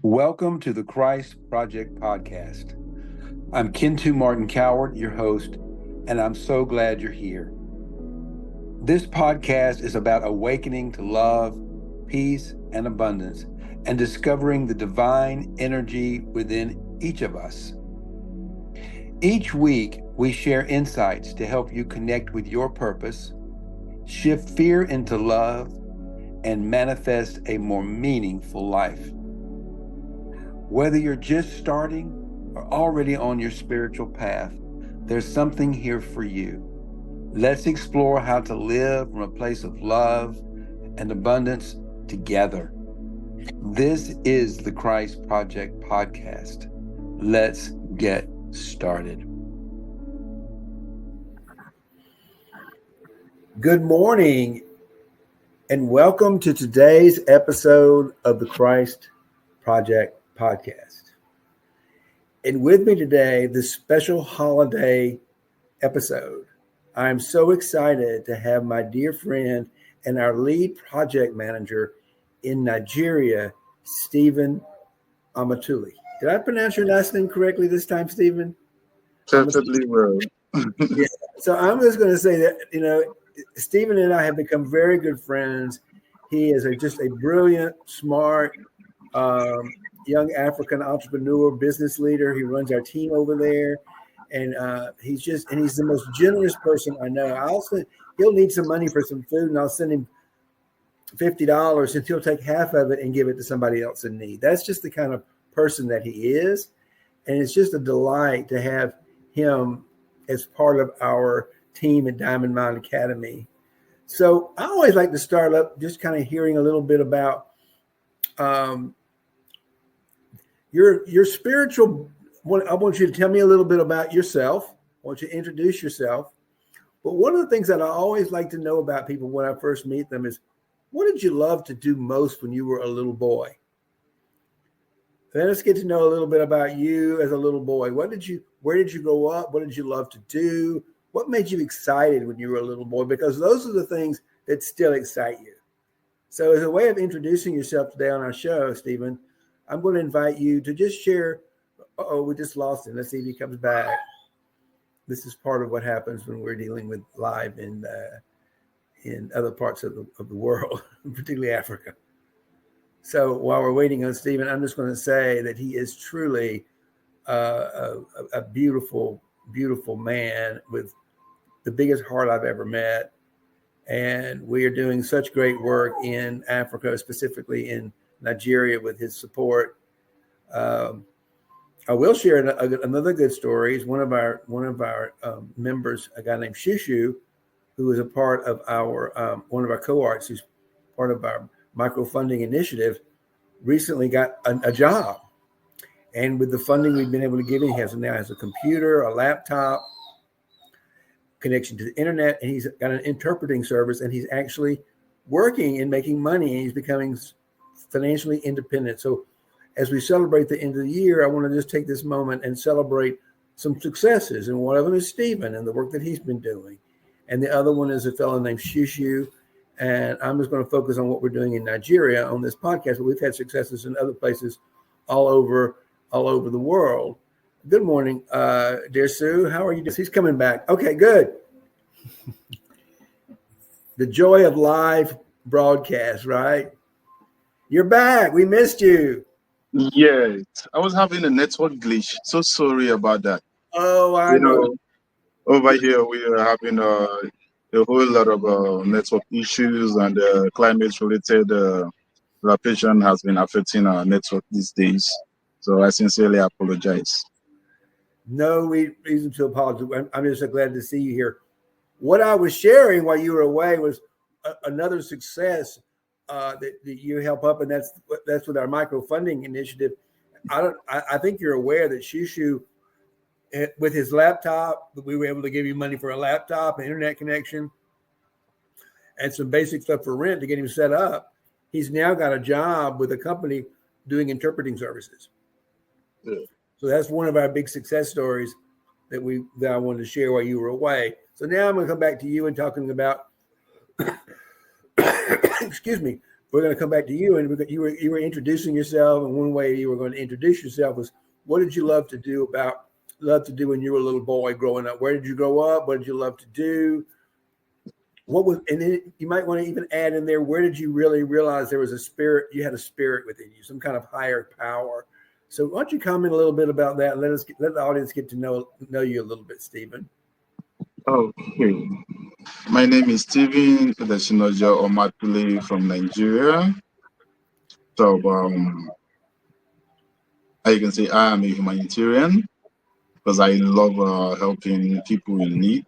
Welcome to the Christ Project Podcast. I'm Kintu Cowart, your host, and I'm so glad you're here. This podcast is about awakening to love, peace, and abundance, and discovering the divine energy within each of us. Each week, we share insights to help you connect with your purpose, shift fear into love, and manifest a more meaningful life. Whether you're just starting or already on your spiritual path, there's something here for you. Let's explore how to live from a place of love and abundance together. This is the Christ Project Podcast. Let's get started. Good morning, and welcome to today's episode of the Christ Project Podcast. And with me today, this special holiday episode, I'm so excited to have my dear friend and our lead project manager in Nigeria, Stephen Omatule. Did I pronounce your last name correctly this time, Stephen? Perfectly well. Yeah. So I'm just going to say that, Stephen and I have become very good friends. He is just a brilliant, smart, young African entrepreneur, business leader. He runs our team over there. And he's the most generous person I know. He'll need some money for some food, and I'll send him $50, and he'll take half of it and give it to somebody else in need. That's just the kind of person that he is. And it's just a delight to have him as part of our team at Diamond Mine Academy. So I always like to start up just kind of hearing a little bit about your spiritual. I want you to tell me a little bit about yourself. I want you to introduce yourself. But one of the things that I always like to know about people when I first meet them is, what did you love to do most when you were a little boy? Then let's get to know a little bit about you as a little boy. Where did you grow up? What did you love to do? What made you excited when you were a little boy? Because those are the things that still excite you. So as a way of introducing yourself today on our show, Stephen, I'm going to invite you to just share. We just lost him. Let's see if he comes back. This is part of what happens when we're dealing with live in other parts of the world, particularly Africa. So while we're waiting on Stephen, I'm just going to say that he is truly a beautiful, beautiful man with the biggest heart I've ever met. And we are doing such great work in Africa, specifically in Nigeria, with his support. I will share another good story. Is one of our members, a guy named Shushu, who is a part of our one of our Cowarts, who's part of our microfunding initiative, recently got a job. And with the funding we've been able to give him, he now has a computer, a laptop, connection to the internet, and he's got an interpreting service, and he's actually working and making money, and he's becoming financially independent. So as we celebrate the end of the year, I want to just take this moment and celebrate some successes. And one of them is Stephen and the work that he's been doing. And the other one is a fellow named Shushu. And I'm just going to focus on what we're doing in Nigeria on this podcast. But we've had successes in other places all over the world. Good morning, dear Sue. How are you doing? He's coming back. Okay, good. The joy of live broadcast, right? You're back. We missed you. Yes, I was having a network glitch. So sorry about that. Oh, I know. Over here we are having a whole lot of network issues, and climate-related rapation has been affecting our network these days. So I sincerely apologize. No reason to apologize. I'm just so glad to see you here. What I was sharing while you were away was another success that you help up, and that's with our microfunding initiative. I think you're aware that Shushu, with his laptop, we were able to give you money for a laptop, an internet connection, and some basic stuff for rent to get him set up. He's now got a job with a company doing interpreting services. Yeah. So that's one of our big success stories that I wanted to share while you were away. So now I'm going to come back to you and talking about excuse me, we're going to come back to you, and you were introducing yourself, and one way you were going to introduce yourself was, what did you love to do when you were a little boy growing up? Where did you grow up? What did you love to do? And then you might want to even add in there, where did you really realize there was a spirit? You had a spirit within you, some kind of higher power. So why don't you comment a little bit about that, and let the audience get to know you a little bit, Stephen. Okay. My name is Stephen Omatule from Nigeria. So, I can say I am a humanitarian because I love helping people in need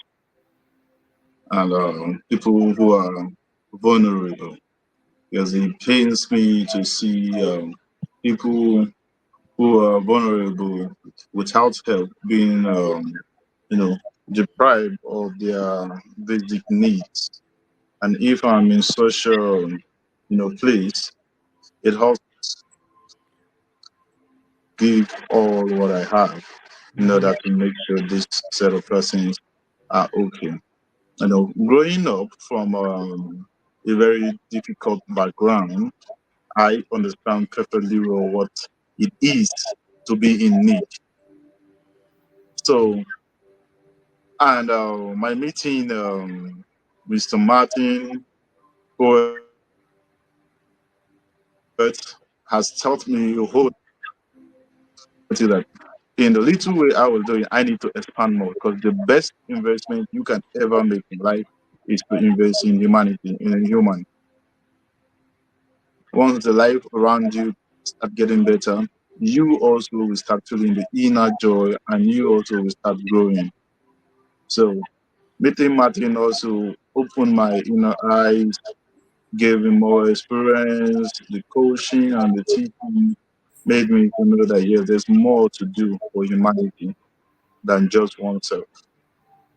and people who are vulnerable. Because it pains me to see people who are vulnerable without help being, deprived of their basic needs. And if I'm in such a, place, it helps give all what I have in order to make sure this set of persons are okay. Growing up from a very difficult background, I understand perfectly well what it is to be in need. So, and my meeting Mr. Martin Cowart has taught me a whole that in the little way I was doing, I need to expand more because the best investment you can ever make in life is to invest in humanity, in a human. Once the life around you start getting better, you also will start feeling the inner joy and you also will start growing. So meeting Martin also opened my inner eyes, gave me more experience, the coaching and the teaching made me to know that yes, there's more to do for humanity than just oneself.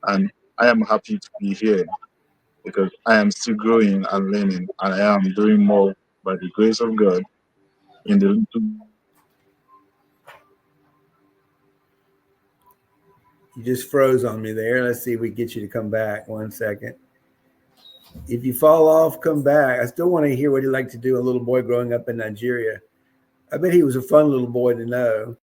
And I am happy to be here because I am still growing and learning and I am doing more by the grace of God in the little. You just froze on me there. Let's see if we get you to come back. 1 second. If you fall off, come back. I still want to hear what he liked to do, a little boy growing up in Nigeria. I bet he was a fun little boy to know.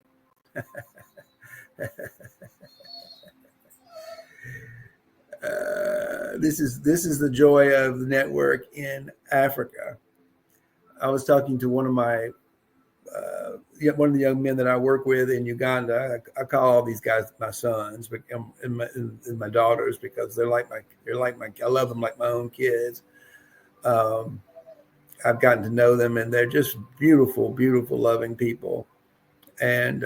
This is the joy of the network in Africa. I was talking to one of the young men that I work with in Uganda. I call all these guys my sons and my daughters because they're like my I love them like my own kids. I've gotten to know them, and they're just beautiful, beautiful, loving people. And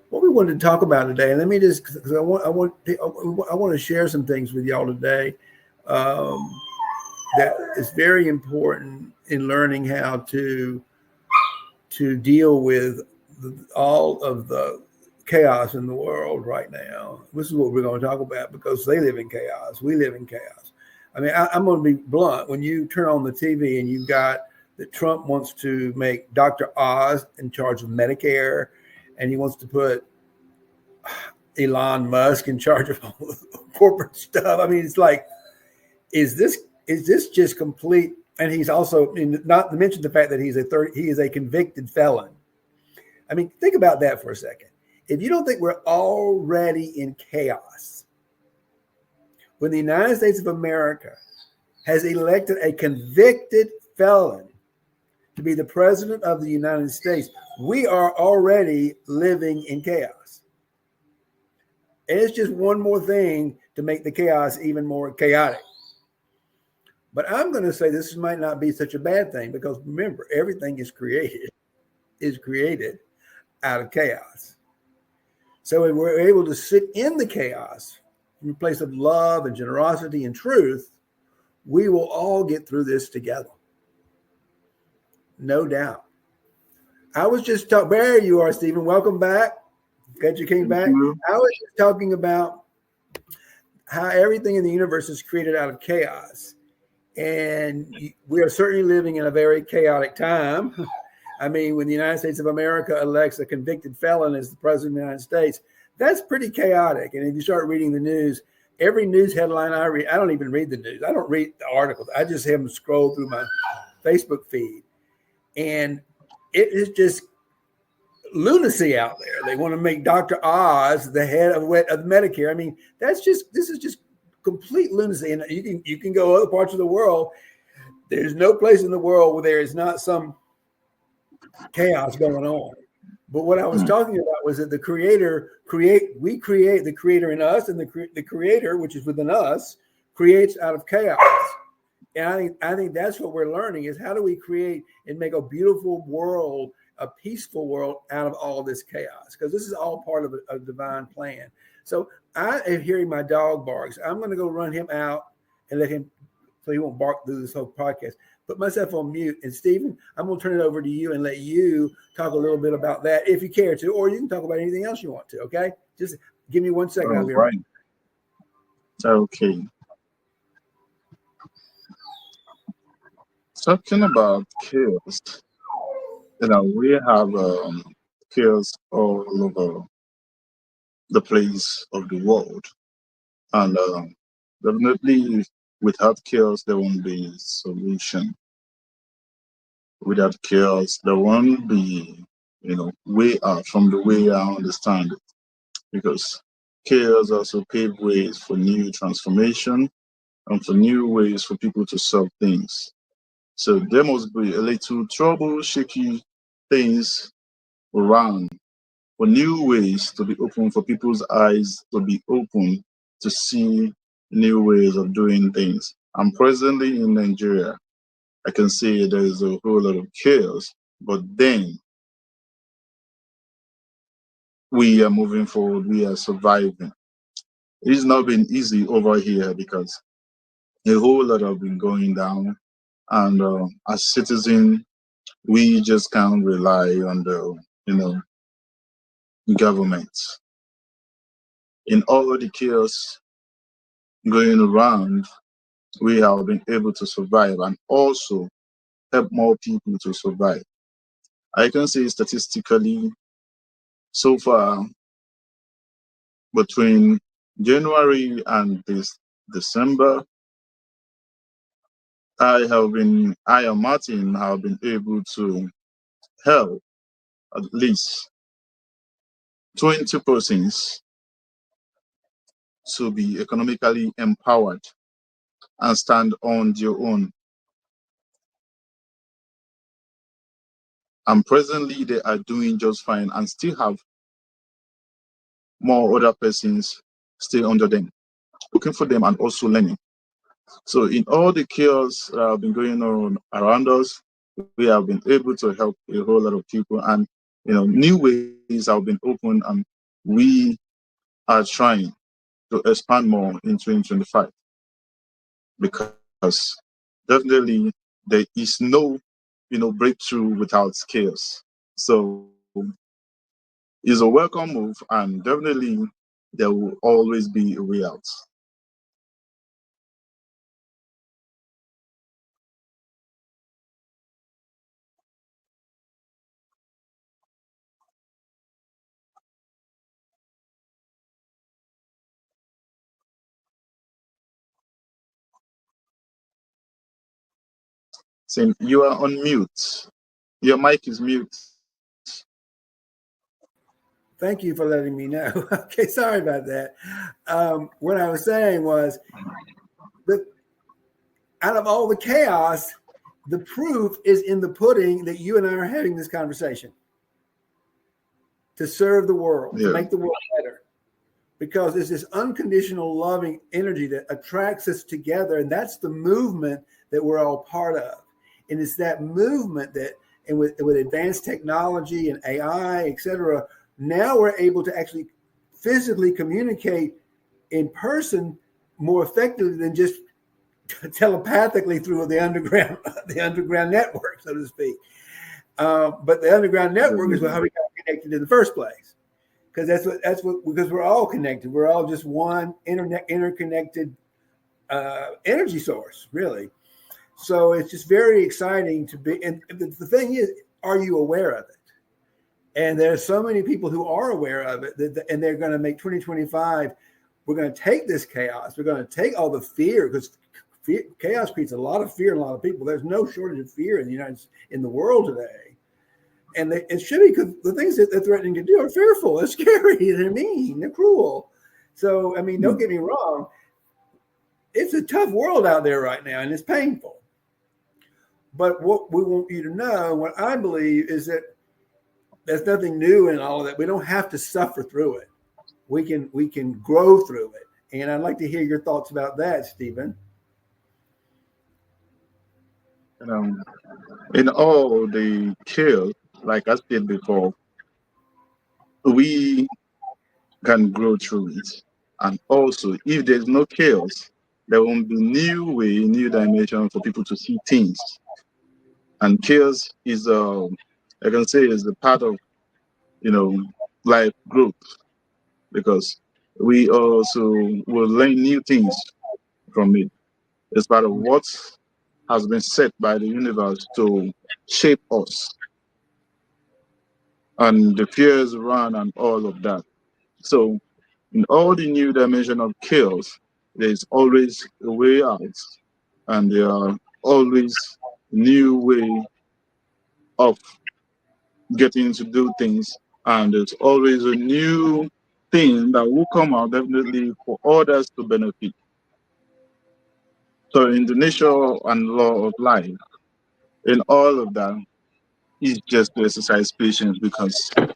what we wanted to talk about today, and let me just, because I want to share some things with y'all today that is very important in learning how to deal with all of the chaos in the world right now. This is what we're going to talk about because they live in chaos. We live in chaos. I mean, I'm going to be blunt. When you turn on the TV and you've got that Trump wants to make Dr. Oz in charge of Medicare, and he wants to put Elon Musk in charge of all the corporate stuff. I mean, it's like, is this just complete? And he's also, not to mention the fact that he is a convicted felon. I mean, think about that for a second. If you don't think we're already in chaos, when the United States of America has elected a convicted felon to be the president of the United States, we are already living in chaos. And it's just one more thing to make the chaos even more chaotic. But I'm going to say this might not be such a bad thing because remember, everything is created out of chaos. So if we're able to sit in the chaos from a place of love and generosity and truth, we will all get through this together. No doubt. I was just talking, there you are, Stephen. Welcome back. Glad you came back. I was just talking about how everything in the universe is created out of chaos. And we are certainly living in a very chaotic time. I mean, when the United States of America elects a convicted felon as the president of the United States, that's pretty chaotic. And if you start reading the news, every news headline I read, I don't even read the news. I don't read the articles. I just have them scroll through my Facebook feed. And it is just lunacy out there. They want to make Dr. Oz the head of Medicare. I mean, this is just complete lunacy. And you can go other parts of the world. There's no place in the world where there is not some chaos going on. But what I was talking about was that the we create the creator in us, and the creator, which is within us, creates out of chaos. And I think that's what we're learning is how do we create and make a beautiful world, a peaceful world out of all this chaos? Because this is all part of a divine plan. So I am hearing my dog barks. I'm going to go run him out and let him, so he won't bark through this whole podcast. Put myself on mute. And Stephen, I'm going to turn it over to you and let you talk a little bit about that if you care to, or you can talk about anything else you want to. Okay. Just give me 1 second. I'll be right. Okay. Talking about chaos, we have chaos all over the place of the world. And definitely without chaos, there won't be solution. Without chaos, there won't be, way out from the way I understand it. Because chaos also pave ways for new transformation and for new ways for people to solve things. So there must be a little trouble, shaky things around for new ways to be open, for people's eyes to be open to see new ways of doing things. I'm presently in Nigeria. I can say there is a whole lot of chaos, but then we are moving forward, we are surviving. It's not been easy over here because a whole lot have been going down. And as citizens, we just can't rely on the, government. In all the chaos going around, we have been able to survive and also help more people to survive. I can say statistically, so far, between January and this December, I and Martin have been able to help at least 20 persons to be economically empowered and stand on their own. And presently, they are doing just fine and still have more other persons still under them, looking for them and also learning. So in all the chaos that have been going on around us, we have been able to help a whole lot of people, and new ways have been opened, and we are trying to expand more in 2025 because definitely there is no breakthrough without chaos. So it's a welcome move, and definitely there will always be a way out. Saying you are on mute. Your mic is mute. Thank you for letting me know. Okay, sorry about that. What I was saying was that out of all the chaos, the proof is in the pudding that you and I are having this conversation to serve the world, to make the world better. Because it's this unconditional loving energy that attracts us together. And that's the movement that we're all part of. And it's that movement that, and with advanced technology and AI, et cetera, now we're able to actually physically communicate in person more effectively than just telepathically through the underground network, so to speak. But the underground network is how we got connected in the first place, because because we're all connected. We're all just one interconnected energy source, really. So it's just very exciting to be. And the thing is, are you aware of it? And there's so many people who are aware of it, and they're going to make 2025 we're going to take this chaos. We're going to take all the fear, because chaos creates a lot of fear in a lot of people. There's no shortage of fear in the world today. And it should be, because the things that they're threatening to do are fearful. They're scary. They're mean. They're cruel. So, I mean, don't get me wrong. It's a tough world out there right now, and it's painful. But what we want you to know, what I believe, is that there's nothing new in all of that. We don't have to suffer through it. We can grow through it. And I'd like to hear your thoughts about that, Stephen. In all the chaos, like I said before, we can grow through it. And also, if there's no chaos, there won't be new way, new dimension for people to see things. And chaos is, I can say, is a part of, life growth, because we also will learn new things from it. It's part of what has been set by the universe to shape us, and the fears run and all of that. So in all the new dimension of chaos, there's always a way out, and there are always new way of getting to do things, and there's always a new thing that will come out definitely for others to benefit. So in the nature and law of life, in all of that, is just to exercise patience, because a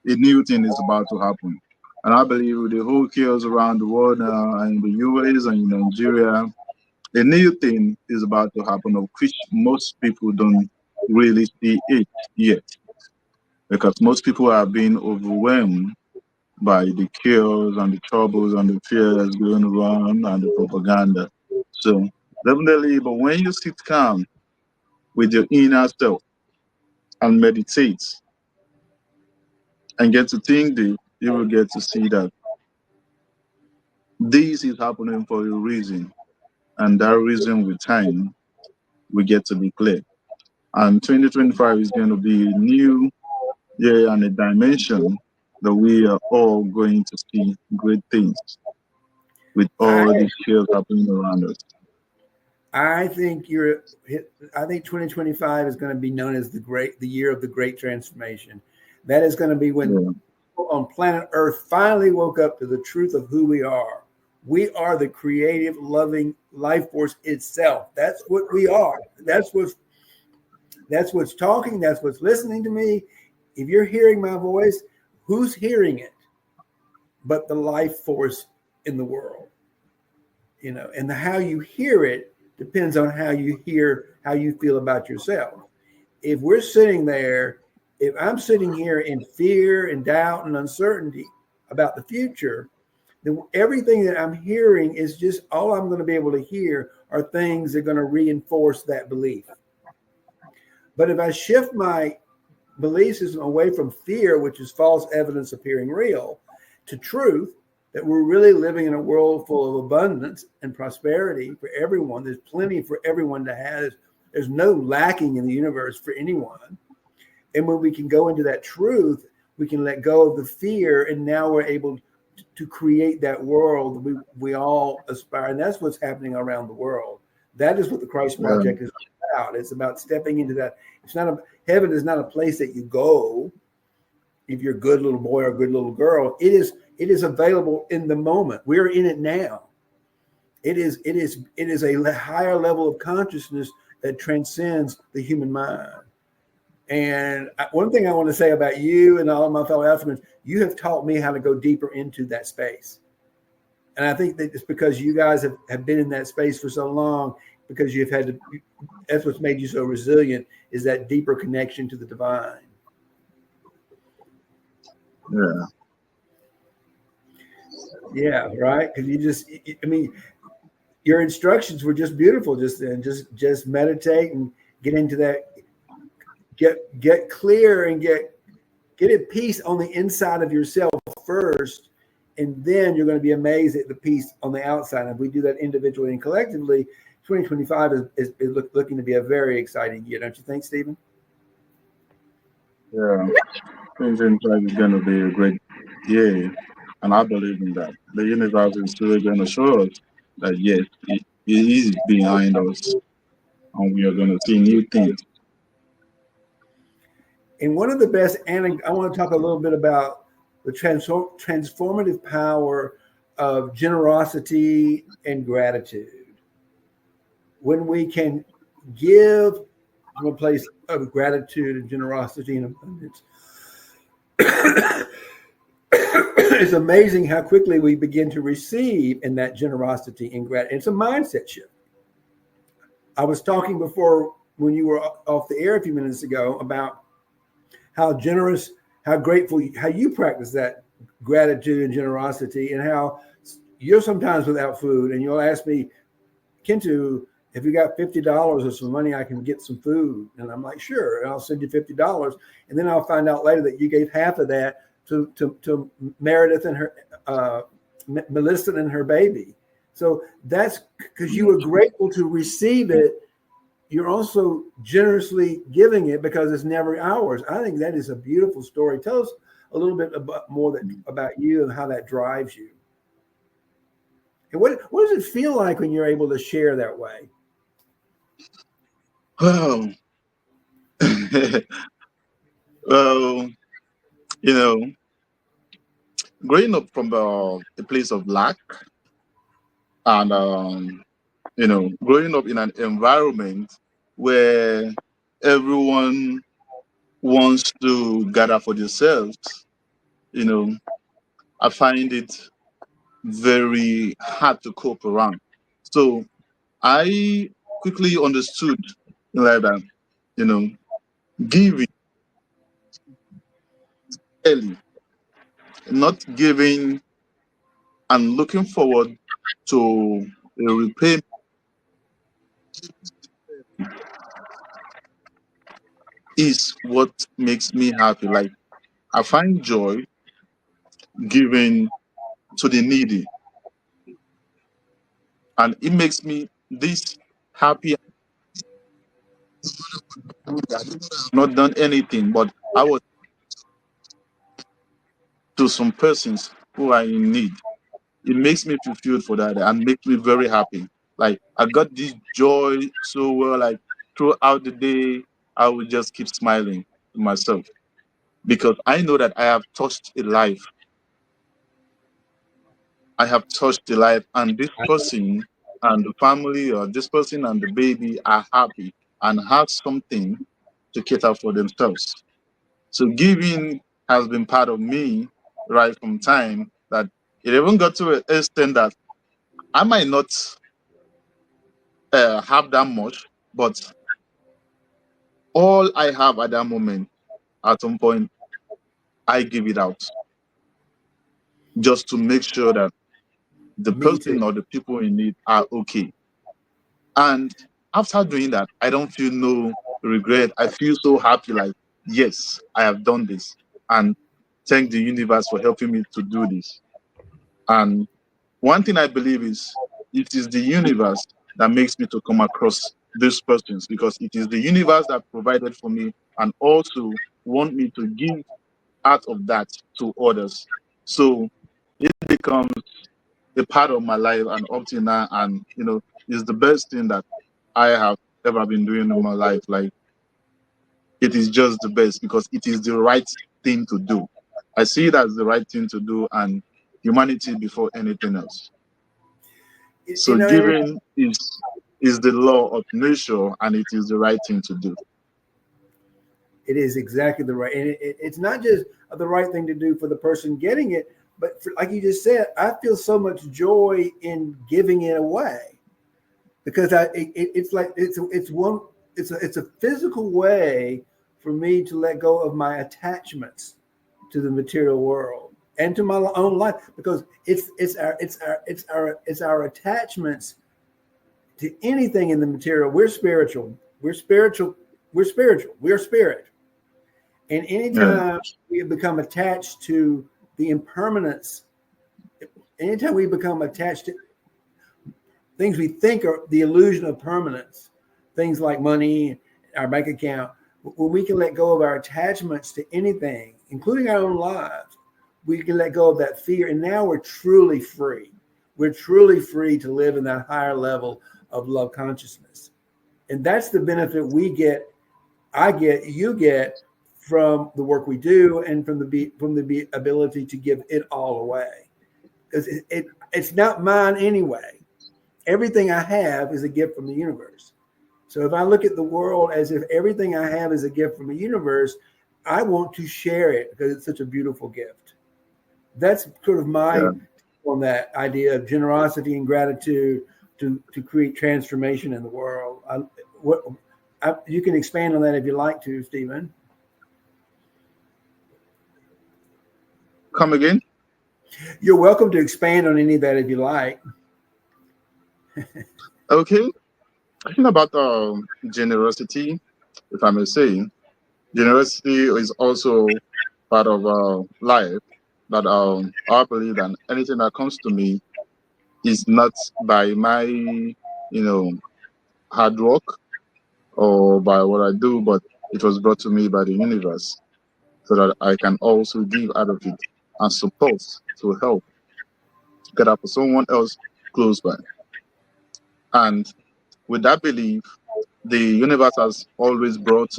new thing is about to happen. And I believe with the whole chaos around the world now, and in the US and in Nigeria, a new thing is about to happen, of which most people don't really see it yet, because most people are being overwhelmed by the chaos and the troubles and the fear that's going around and the propaganda. So definitely, but when you sit calm with your inner self and meditate and get to think deep, you will get to see that this is happening for a reason, and that reason with time we get to be clear. And 2025 is going to be a new year and a dimension that we are all going to see great things with all these shares happening around us. I think 2025 is going to be known as the year of the great transformation. That is going to be when people on planet Earth finally woke up to the truth of who we are. We are the creative, loving life force itself. That's what we are. That's what's talking. That's what's listening to me. If you're hearing my voice, who's hearing it but the life force in the world? And how you hear it depends on how you feel about yourself. If we're sitting there, if I'm sitting here in fear and doubt and uncertainty about the future, then everything that I'm hearing is just all I'm going to be able to hear are things that are going to reinforce that belief. But if I shift my belief system away from fear, which is false evidence appearing real, to truth, that we're really living in a world full of abundance and prosperity for everyone. There's plenty for everyone to have. There's no lacking in the universe for anyone. And when we can go into that truth, we can let go of the fear, and now we're able to create that world that we all aspire. And that's what's happening around the world. That is what the Christ Project is about. It's about stepping into that. Heaven is not a place that you go if you're a good little boy or a good little girl. It is available in the moment. We're in it now. It is a higher level of consciousness that transcends the human mind. And one thing I want to say about you and all of my fellow Africans, you have taught me how to go deeper into that space. And I think that it's because you guys have been in that space for so long, because you've had to, that's what's made you so resilient, is that deeper connection to the divine. Yeah. Yeah, right. Because your instructions were just beautiful just then. Just meditate and get into that, get clear and get at peace on the inside of yourself first, and then you're going to be amazed at the peace on the outside. And if we do that individually and collectively, 2025 is looking to be a very exciting year, don't you think, Stephen? Yeah, 2025 is going to be a great year. And I believe in that. The universe is really going to show us that yes, it is behind us, and we are going to see new things. And one of the best, and I want to talk a little bit about the transformative power of generosity and gratitude. When we can give from a place of gratitude and generosity and abundance, it's amazing how quickly we begin to receive in that generosity and gratitude. It's a mindset shift. I was talking before when you were off the air a few minutes ago about how generous, how grateful, how you practice that gratitude and generosity, and how you're sometimes without food and you'll ask me, Kintu, if you got $50 or some money, I can get some food. And I'm like, sure, and I'll send you $50. And then I'll find out later that you gave half of that to Meredith and her, Melissa and her baby. So that's because you were grateful to receive it. You're also generously giving it because it's never ours. I think that is a beautiful story. Tell us a little bit about you and how that drives you. And what does it feel like when you're able to share that way? Well, well, you know, growing up from a place of lack and growing up in an environment where everyone wants to gather for themselves, you know, I find it very hard to cope around. So I quickly understood like that, you know, giving early, not giving and looking forward to a repayment is what makes me happy. Like I find joy giving to the needy, and it makes me this happy. Not done anything, but I was to some persons who are in need. It makes me fulfilled for that and makes me very happy. Like I got this joy so well. Like throughout the day, I will just keep smiling to myself because I know that I have touched a life. I have touched the life, and this person and the family, or this person and the baby are happy and have something to cater for themselves. So giving has been part of me right from time that it even got to an extent that I might not have that much, but all I have at that moment, at some point, I give it out just to make sure that the Me too. person or the people in need are okay. And after doing that, I don't feel no regret. I feel so happy, like, yes, I have done this. And thank the universe for helping me to do this. And one thing I believe is it is the universe that makes me to come across these persons because it is the universe that provided for me and also want me to give out of that to others. So it becomes a part of my life and up to now, and is the best thing that I have ever been doing in my life. Like it is just the best because it is the right thing to do. I see it as the right thing to do and humanity before anything else. So Eric, giving is the law of nature and it is the right thing to do. it is exactly the right, and it's not just the right thing to do for the person getting it, but like you just said, I feel so much joy in giving it away because it's like it's a physical way for me to let go of my attachments to the material world and to my own life because it's our attachments to anything in the material. We're spiritual. We're spiritual. We're spiritual. We're spirit. And Yeah. anytime we become attached to the impermanence, anytime we become attached to things we think are the illusion of permanence, things like money, our bank account, when we can let go of our attachments to anything, including our own lives, we can let go of that fear, and now we're truly free. We're truly free to live in that higher level of love consciousness. And that's the benefit we get, I get, you get from the work we do, and from the ability to give it all away. Because it's not mine anyway. Everything I have is a gift from the universe. So if I look at the world as if everything I have is a gift from the universe, I want to share it because it's such a beautiful gift. That's sort of my on that idea of generosity and gratitude to create transformation in the world. You can expand on that if you like to, Stephen. Come again? You're welcome to expand on any of that if you like. Okay. I think about generosity, if I may say. Generosity is also part of life. That I believe that anything that comes to me is not by my, hard work or by what I do, but it was brought to me by the universe, so that I can also give out of it and support to help get up for someone else close by. And with that belief, the universe has always brought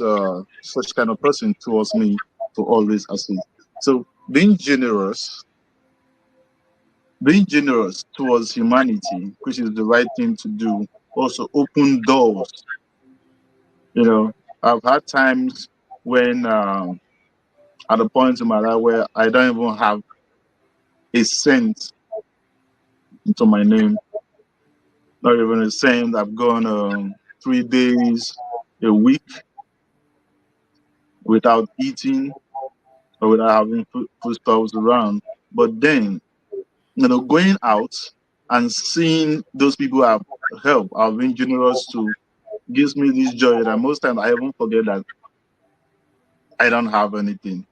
such kind of person towards me to always assist. So being generous towards humanity, which is the right thing to do, also open doors. I've had times when at a point in my life where I don't even have a cent into my name, not even a cent. I've gone 3 days, a week without eating or without having foodstuffs around. But then, going out and seeing those people I've helped, I've been generous to, gives me this joy that most times I even forget that I don't have anything.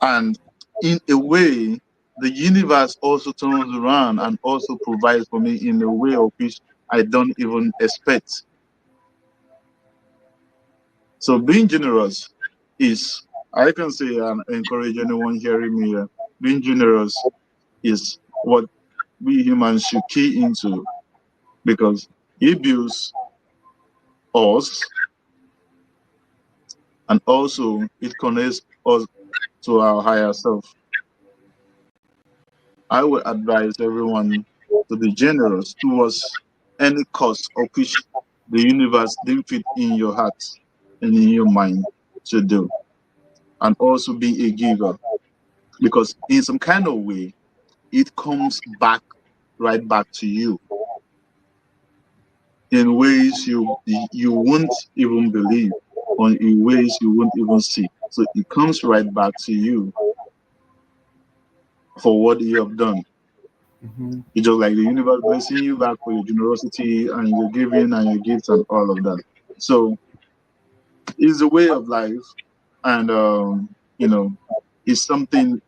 And in a way, the universe also turns around and also provides for me in a way of which I don't even expect. So being generous is, I can say, and encourage anyone hearing me, being generous is what we humans should key into, because it builds us and also it connects us to our higher self. I would advise everyone to be generous towards any cause of which the universe didn't fit in your heart and in your mind to do, and also be a giver, because in some kind of way it comes back right back to you in ways you won't even believe, or in ways you won't even see. So it comes right back to you for what you have done. Mm-hmm. It's just like the universe blessing you back for your generosity and your giving and your gifts and all of that. So it's a way of life, and it's something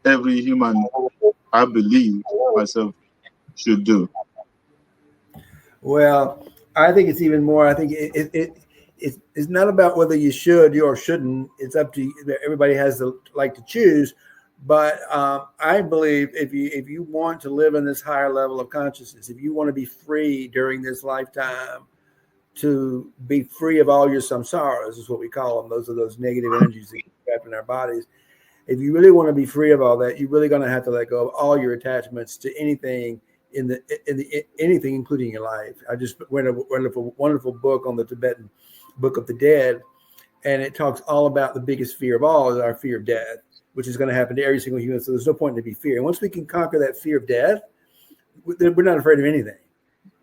every human, I believe myself, should do. Well, I think it's even more. I think it's not about whether you should or shouldn't. It's up to you. Everybody has the like to choose. But I believe if you want to live in this higher level of consciousness, if you want to be free during this lifetime, to be free of all your samsaras, is what we call them. Those are those negative energies that get trapped in our bodies. If you really want to be free of all that, you're really going to have to let go of all your attachments to anything anything, including your life. I just read a wonderful book on the Tibetan Book of the Dead, and it talks all about the biggest fear of all is our fear of death, which is going to happen to every single human. So there's no point to be fear. And once we can conquer that fear of death, we're not afraid of anything.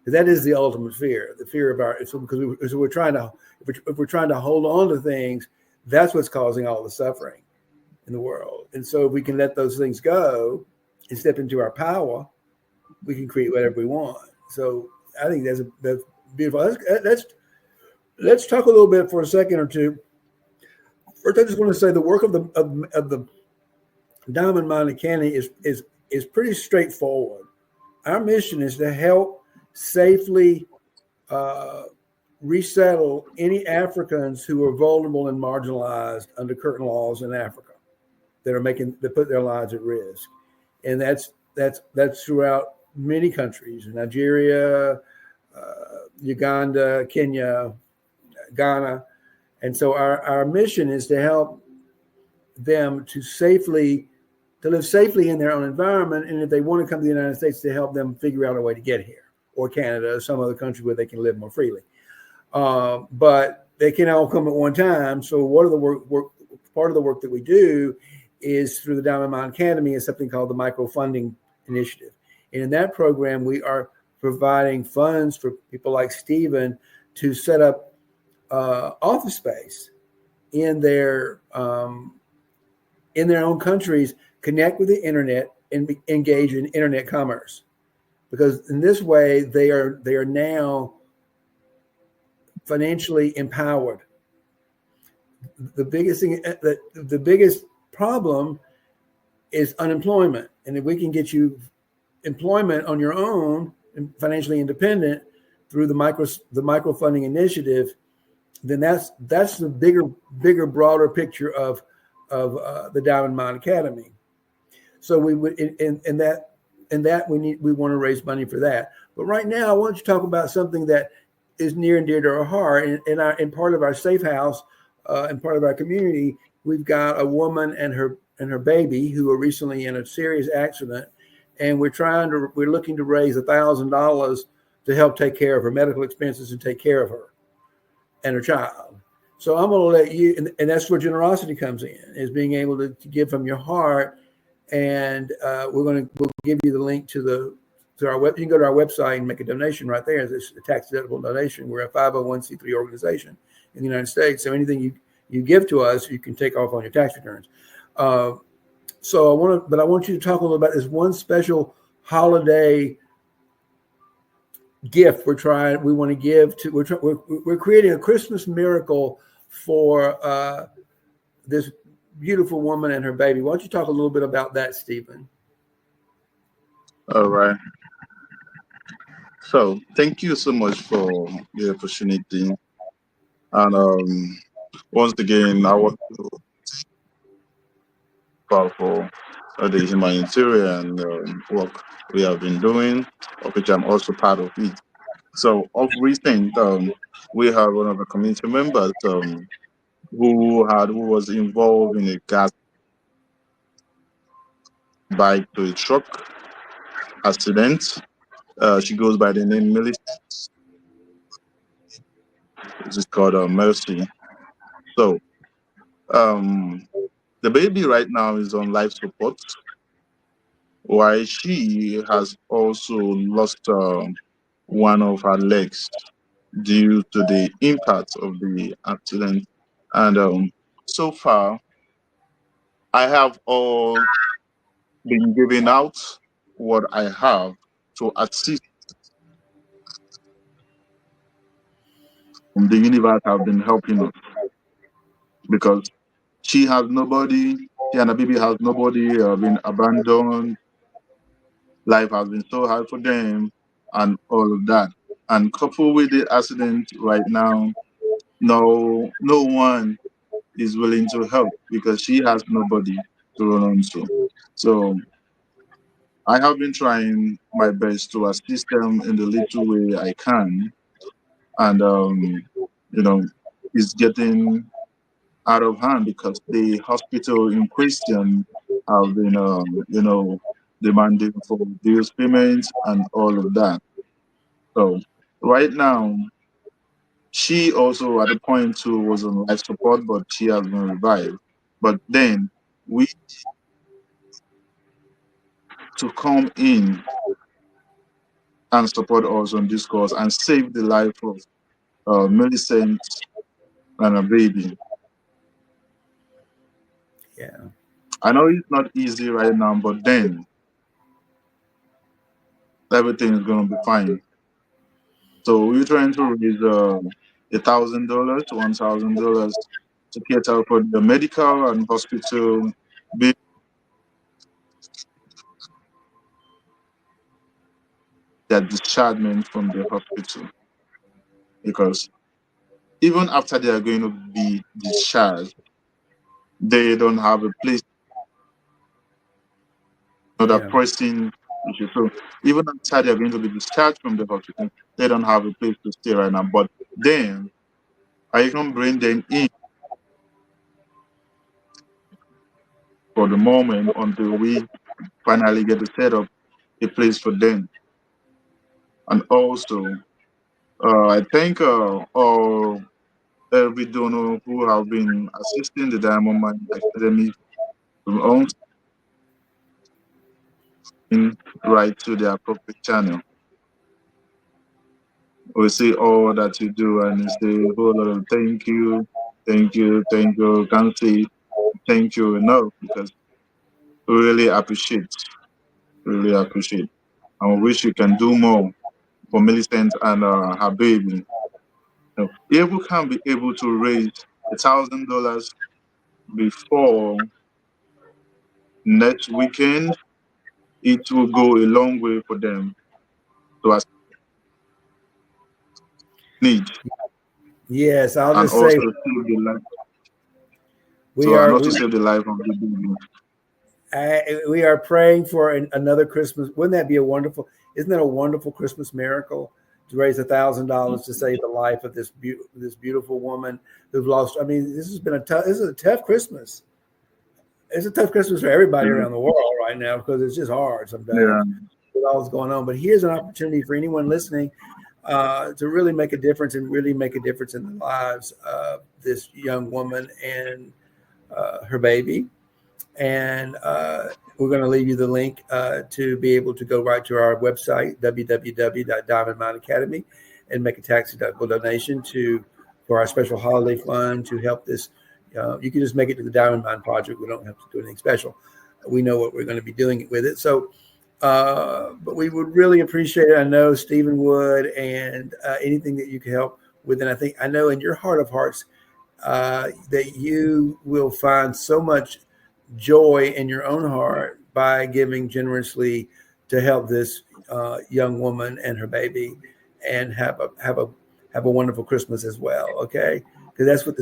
That is the ultimate fear, the fear of our. So because we're trying to, if we're trying to hold on to things, that's what's causing all the suffering in the world. And so if we can let those things go and step into our power, we can create whatever we want. So I think that's beautiful. Let's talk a little bit for a second or two. First, I just want to say the work of the Diamond Mine Candy is pretty straightforward. Our mission is to help safely resettle any Africans who are vulnerable and marginalized under current laws in Africa. that put their lives at risk, and that's throughout many countries: Nigeria, Uganda, Kenya, Ghana. And so our mission is to help them to live safely in their own environment, and if they want to come to the United States, to help them figure out a way to get here, or Canada, or some other country where they can live more freely. But they can't all come at one time. So what are the part of the work that we do is through the Diamond Mine Academy is something called the Micro Funding Initiative. And in that program, we are providing funds for people like Stephen to set up office space in their own countries, connect with the internet, and engage in internet commerce. Because in this way, they are now financially empowered. The biggest thing, the biggest problem is unemployment, and if we can get you employment on your own and financially independent through the micro funding initiative, then that's the bigger, broader picture of the Diamond Mine Academy. So we would in that we want to raise money for that. But right now, I want you to talk about something that is near and dear to our heart. In part of our safe house, and part of our community, we've got a woman and her baby who were recently in a serious accident, and we're looking to raise $1,000 to help take care of her medical expenses and take care of her and her child. So I'm going to let you, and that's where generosity comes in, is being able to give from your heart. And we'll give you the link to our web. You can go to our website and make a donation right there. It's a tax deductible donation. We're a 501c3 organization in the United States. So anything you give to us, you can take off on your tax returns. So I want you to talk a little about this one special holiday gift we want to give to. We're creating a Christmas miracle for this beautiful woman and her baby. Why don't you talk a little bit about that, Stephen? All right. So thank you so much for the opportunity. And once again, I want to call for the humanitarian work we have been doing, of which I'm also part of it. So of recent, we have one of the community members who was involved in a gas bike to a truck accident. She goes by the name Millie. This is called Mercy. So um, the baby right now is on life support, while she has also lost one of her legs due to the impact of the accident. And so far, I have all been giving out what I have to assist. The universe have been helping us because she has nobody. She and the baby has nobody. Been abandoned. Life has been so hard for them, and all of that. And coupled with the accident right now, no one is willing to help because she has nobody to run on to. So I have been trying my best to assist them in the little way I can, and you know, it's getting out of hand because the hospital in question have been, demanding for bills payments and all of that. So right now, she also at the point too was on life support, but she has been revived. But then we to come in and support us on this cause and save the life of Millicent and a baby. Yeah. I know it's not easy right now, but then everything is going to be fine. So we're trying to raise $1,000 to $1,000 to cater for the medical and hospital bill that dischargement from the hospital. Because even after they are going to be discharged, they don't have a place. Another Yeah. pressing issue. So even outside they're going to be discharged from the hospital, they don't have a place to stay right now. But then I can bring them in for the moment until we finally get to set up a place for them. And also, I thank all every donor who have been assisting the Diamond Mine Academy from on right to their profit channel. We see all that you do and you say a whole lot of thank you, thank you, thank you. Can't say thank you enough because we really appreciate. And we wish you can do more for Millicent and her baby. If we can be able to raise $1,000 before next weekend, it will go a long way for them to assist need Yes, I'll and just also say save the life. we So and are also we save the life of the baby. we are praying for another Christmas. Wouldn't that be a wonderful? Isn't that a wonderful Christmas miracle to raise $1,000 to save the life of this beautiful woman who've lost? I mean, this is a tough Christmas. It's a tough Christmas for everybody Yeah, around the world right now because it's just hard yeah, sometimes with all that's going on. But here's an opportunity for anyone listening to really make a difference and really make a difference in the lives of this young woman and her baby. And we're going to leave you the link to be able to go right to our website, www.diamondmine academy, and make a tax deductible donation for our special holiday fund to help this. You can just make it to the Diamond Mine Project. We don't have to do anything special. We know what we're going to be doing with it. So, but we would really appreciate it. I know Stephen would, and anything that you can help with. And I know in your heart of hearts that you will find so much joy in your own heart by giving generously to help this young woman and her baby, and have a wonderful Christmas as well. Okay, because that's what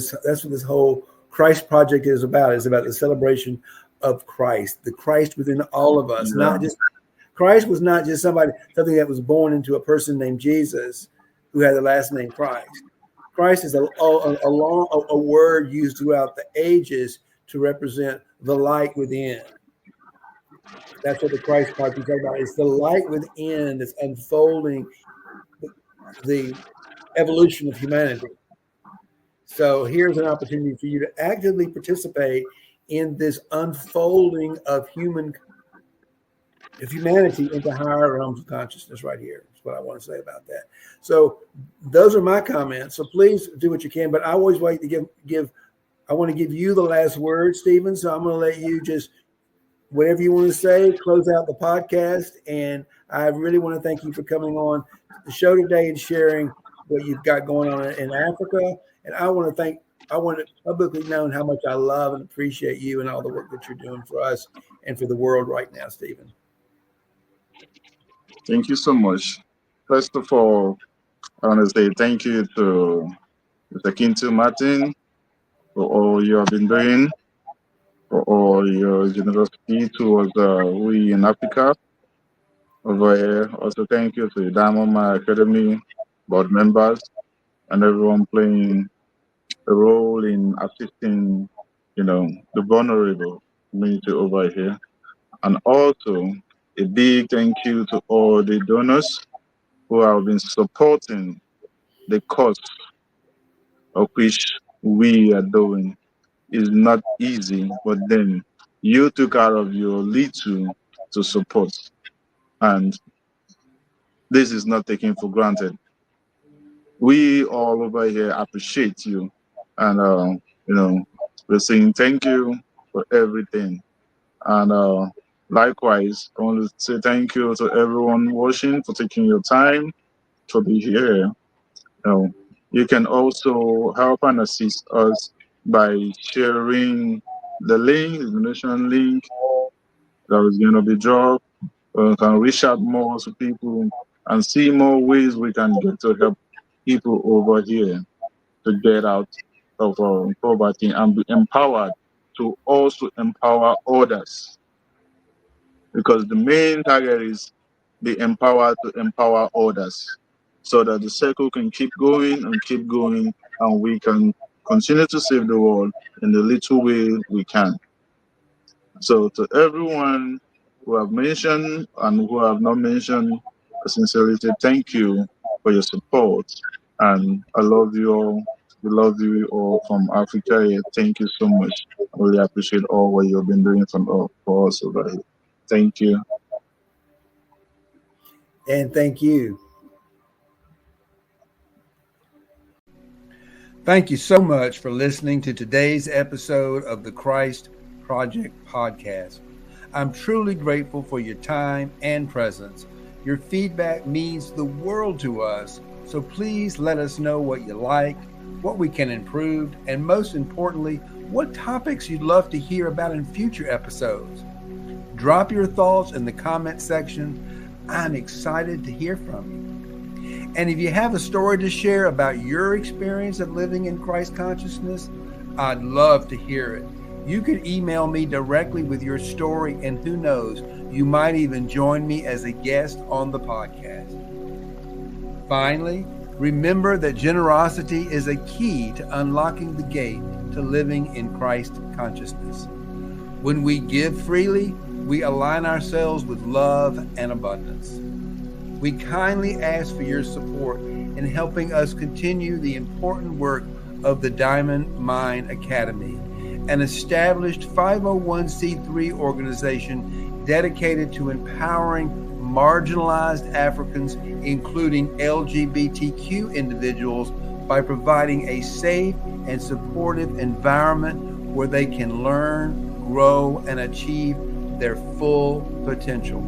this whole Christ project is about. It's about the celebration of Christ, the Christ within all of us. yeah, Not just Christ was not just something that was born into a person named Jesus, who had the last name Christ. Christ is a word used throughout the ages to represent the light within. That's what the Christ part is about. It's the light within that's unfolding the evolution of humanity. So here's an opportunity for you to actively participate in this unfolding of humanity into higher realms of consciousness right here. That's what I want to say about that. So those are my comments. So please do what you can. But I always like to give I want to give you the last word, Stephen. So I'm going to let you just whatever you want to say, close out the podcast. And I really want to thank you for coming on the show today and sharing what you've got going on in Africa. And I want it publicly known how much I love and appreciate you and all the work that you're doing for us and for the world right now, Stephen. thank you so much. First of all, I want to say thank you to Mr. Kintu Martin for all you have been doing, for all your generosity towards we in Africa over here. Also, thank you to the Diamond Mine Academy board members and everyone playing a role in assisting, the vulnerable community over here. And also, a big thank you to all the donors who have been supporting the cause of which we are doing. Is not easy, but then you took out of your little to support. And this is not taken for granted. We all over here appreciate you. And, we're saying thank you for everything. And likewise, I want to say thank you to everyone watching for taking your time to be here. Know, you can also help and assist us by sharing the link, the donation link that is going to be dropped. We can reach out more to people and see more ways we can get to help people over here to get out of poverty and be empowered to also empower others. because the main target is be empowered to empower others, so that the circle can keep going and keep going, and we can continue to save the world in the little way we can. So to everyone who have mentioned and who have not mentioned, I sincerely say thank you for your support. And I love you all. We love you all from Africa here. Thank you so much. I really appreciate all what you've been doing for us over here. Thank you. And thank you. Thank you so much for listening to today's episode of the Christ Project podcast. I'm truly grateful for your time and presence. Your feedback means the world to us, so please let us know what you like, what we can improve, and most importantly, what topics you'd love to hear about in future episodes. Drop your thoughts in the comment section. I'm excited to hear from you. And if you have a story to share about your experience of living in Christ consciousness, I'd love to hear it. You can email me directly with your story, and who knows, you might even join me as a guest on the podcast. Finally, remember that generosity is a key to unlocking the gate to living in Christ consciousness. When we give freely, we align ourselves with love and abundance. We kindly ask for your support in helping us continue the important work of the Diamond Mind Academy, an established 501c3 organization dedicated to empowering marginalized Africans, including LGBTQ individuals, by providing a safe and supportive environment where they can learn, grow, and achieve their full potential.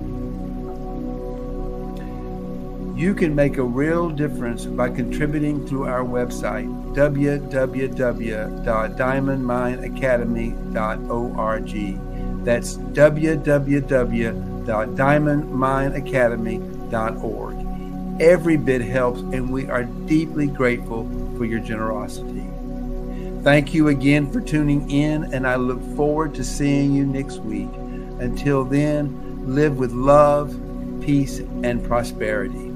You can make a real difference by contributing through our website, www.diamondmindacademy.org. That's www.diamondmindacademy.org. Every bit helps, and we are deeply grateful for your generosity. Thank you again for tuning in, and I look forward to seeing you next week. Until then, live with love, peace, and prosperity.